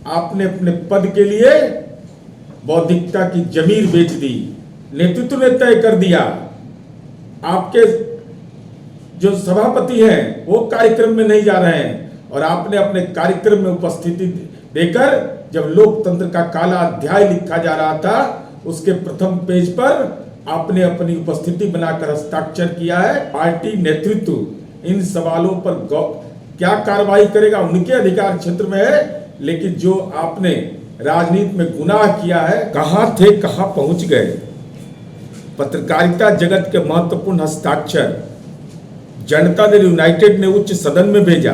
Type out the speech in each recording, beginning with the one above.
आपने अपने पद के लिए बौद्धिकता की जमीर बेच दी। नेतृत्व ने तय कर दिया। आपके जो सभापति हैं वो कार्यक्रम में नहीं जा रहे हैं और आपने अपने कार्यक्रम में उपस्थिति देकर जब लोकतंत्र का काला अध्याय लिखा जा रहा था उसके प्रथम पेज पर आपने अपनी उपस्थिति बनाकर हस्ताक्षर किया है। पार्टी नेतृत्व इन सवालों पर क्या कार्रवाई करेगा उनके अधिकार क्षेत्र में है, लेकिन जो आपने राजनीति में गुनाह किया है, कहां थे कहां पहुंच गए। पत्रकारिता जगत के महत्वपूर्ण हस्ताक्षर जनता दल यूनाइटेड ने उच्च सदन में भेजा।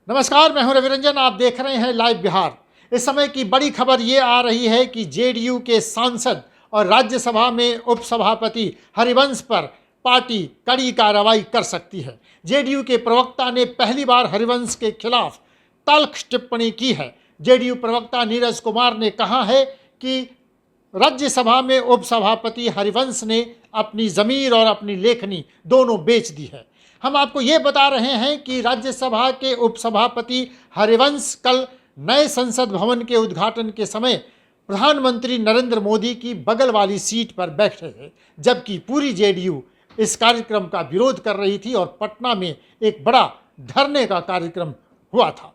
नमस्कार, मैं हूं रविरंजन, आप देख रहे हैं लाइव बिहार। इस समय की बड़ी खबर ये आ रही है कि जेडीयू के सांसद और राज्यसभा में उपसभापति हरिवंश पर पार्टी कड़ी कार्रवाई कर सकती है। जेडीयू के प्रवक्ता ने पहली बार हरिवंश के खिलाफ तल्ख टिप्पणी की है। जेडीयू प्रवक्ता नीरज कुमार ने कहा है कि राज्यसभा में उपसभापति हरिवंश ने अपनी ज़मीर और अपनी लेखनी दोनों बेच दी है। हम आपको ये बता रहे हैं कि राज्यसभा के उपसभापति हरिवंश कल नए संसद भवन के उद्घाटन के समय प्रधानमंत्री नरेंद्र मोदी की बगल वाली सीट पर बैठे थे, जबकि पूरी जेडीयू इस कार्यक्रम का विरोध कर रही थी और पटना में एक बड़ा धरने का कार्यक्रम हुआ था।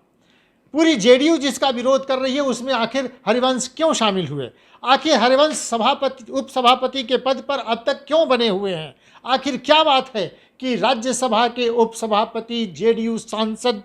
पूरी जेडीयू जिसका विरोध कर रही है उसमें आखिर हरिवंश क्यों शामिल हुए? आखिर हरिवंश सभापति उपसभापति के पद पर अब तक क्यों बने हुए हैं? आखिर क्या बात है कि राज्यसभा के उपसभापति जेडीयू सांसद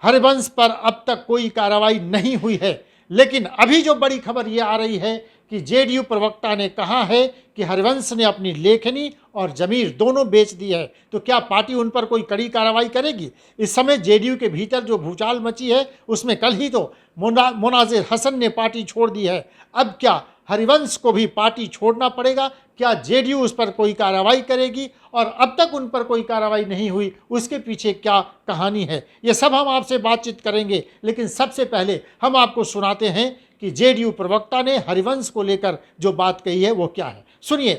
हरिवंश पर अब तक कोई कार्रवाई नहीं हुई है? लेकिन अभी जो बड़ी खबर ये आ रही है कि जेडीयू प्रवक्ता ने कहा है कि हरिवंश ने अपनी लेखनी और जमीर दोनों बेच दी है। तो क्या पार्टी उन पर कोई कड़ी कार्रवाई करेगी? इस समय जेडीयू के भीतर जो भूचाल मची है उसमें कल ही तो मोनाजिर हसन ने पार्टी छोड़ दी है। अब क्या हरिवंश को भी पार्टी छोड़ना पड़ेगा? क्या जेडीयू उस पर कोई कार्रवाई करेगी? और अब तक उन पर कोई कार्रवाई नहीं हुई, उसके पीछे क्या कहानी है? ये सब हम आपसे बातचीत करेंगे, लेकिन सबसे पहले हम आपको सुनाते हैं कि जेडीयू प्रवक्ता ने हरिवंश को लेकर जो बात कही है वो क्या है। सुनिए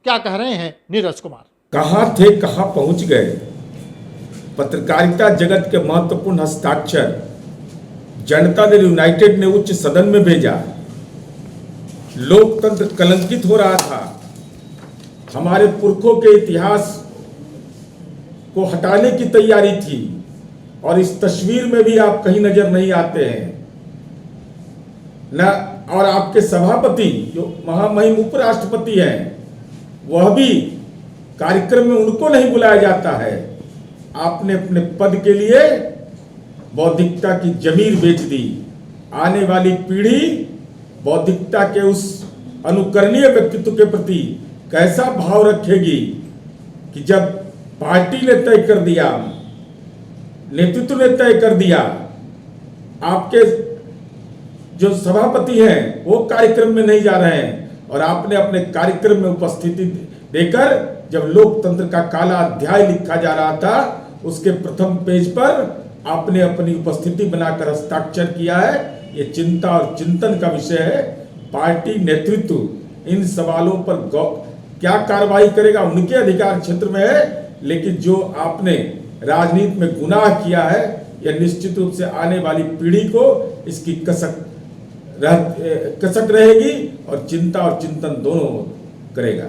क्या कह रहे हैं नीरज कुमार। कहां थे कहां पहुंच गए। पत्रकारिता जगत के महत्वपूर्ण हस्ताक्षर जनता दल यूनाइटेड ने उच्च सदन में भेजा। लोकतंत्र कलंकित हो रहा था। हमारे पुरखों के इतिहास को हटाने की तैयारी थी और इस तस्वीर में भी आप कहीं नजर नहीं आते हैं न। और आपके सभापति जो महामहिम उपराष्ट्रपति हैं वह भी कार्यक्रम में उनको नहीं बुलाया जाता है। आपने अपने पद के लिए बौद्धिकता की जमीर बेच दी। आने वाली पीढ़ी बौद्धिकता के उस अनुकरणीय व्यक्तित्व के प्रति कैसा भाव रखेगी कि जब पार्टी ने तय कर दिया, नेतृत्व ने तय कर दिया, आपके जो सभापति हैं वो कार्यक्रम में नहीं जा रहे हैं और आपने अपने कार्यक्रम में उपस्थिति देकर जब लोकतंत्र का काला अध्याय लिखा जा रहा था उसके प्रथम पेज पर आपने अपनी उपस्थिति बनाकर हस्ताक्षर किया है। ये चिंता और चिंतन का विषय है। पार्टी नेतृत्व इन सवालों पर क्या कार्रवाई करेगा उनके अधिकार क्षेत्र में है, लेकिन जो आपने राजनीति में गुनाह किया है यह निश्चित रूप से आने वाली पीढ़ी को इसकी कसक रहेगी और चिंता और चिंतन दोनों करेगा।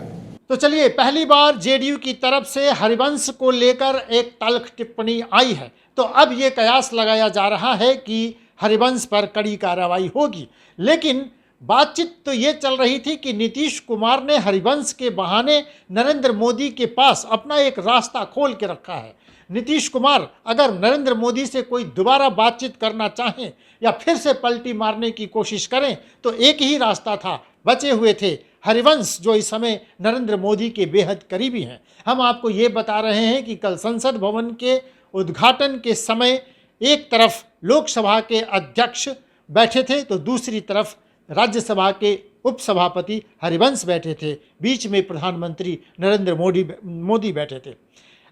तो चलिए, पहली बार जेडीयू की तरफ से हरिवंश को लेकर एक तल्ख टिप्पणी आई है, तो अब ये कयास लगाया जा रहा है कि हरिवंश पर कड़ी कार्रवाई होगी। लेकिन बातचीत तो ये चल रही थी कि नीतीश कुमार ने हरिवंश के बहाने नरेंद्र मोदी के पास अपना एक रास्ता खोल के रखा है। नीतीश कुमार अगर नरेंद्र मोदी से कोई दोबारा बातचीत करना चाहें या फिर से पलटी मारने की कोशिश करें तो एक ही रास्ता था, बचे हुए थे हरिवंश, जो इस समय नरेंद्र मोदी के बेहद करीबी हैं। हम आपको ये बता रहे हैं कि कल संसद भवन के उद्घाटन के समय एक तरफ लोकसभा के अध्यक्ष बैठे थे तो दूसरी तरफ राज्यसभा के उपसभापति हरिवंश बैठे थे, बीच में प्रधानमंत्री नरेंद्र मोदी बैठे थे।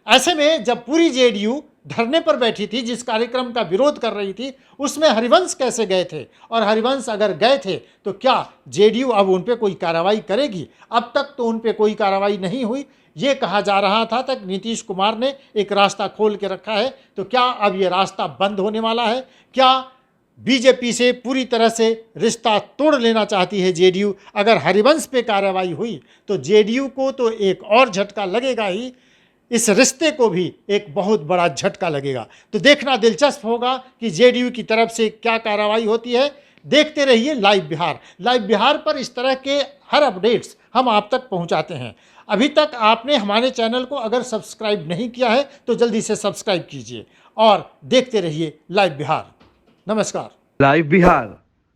ऐसे में जब पूरी जेडीयू धरने पर बैठी थी, जिस कार्यक्रम का विरोध कर रही थी, उसमें हरिवंश कैसे गए थे? और हरिवंश अगर गए थे तो क्या जेडीयू अब उन पर कोई कार्रवाई करेगी? अब तक तो उन पर कोई कार्रवाई नहीं हुई। ये कहा जा रहा था तक नीतीश कुमार ने एक रास्ता खोल के रखा है, तो क्या अब ये रास्ता बंद होने वाला है? क्या बीजेपी से पूरी तरह से रिश्ता तोड़ लेना चाहती है जेडीयू। अगर हरिवंश पे कार्रवाई हुई तो जेडीयू को तो एक और झटका लगेगा ही, इस रिश्ते को भी एक बहुत बड़ा झटका लगेगा। तो देखना दिलचस्प होगा कि जेडीयू की तरफ से क्या कार्रवाई होती है। देखते रहिए लाइव बिहार। लाइव बिहार पर इस तरह के हर अपडेट्स हम आप तक पहुंचाते हैं। अभी तक आपने हमारे चैनल को अगर सब्सक्राइब नहीं किया है तो जल्दी से सब्सक्राइब कीजिए और देखते रहिए लाइव बिहार। नमस्कार। लाइव बिहार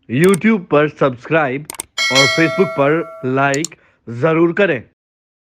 यूट्यूब पर सब्सक्राइब और फेसबुक पर लाइक जरूर करें।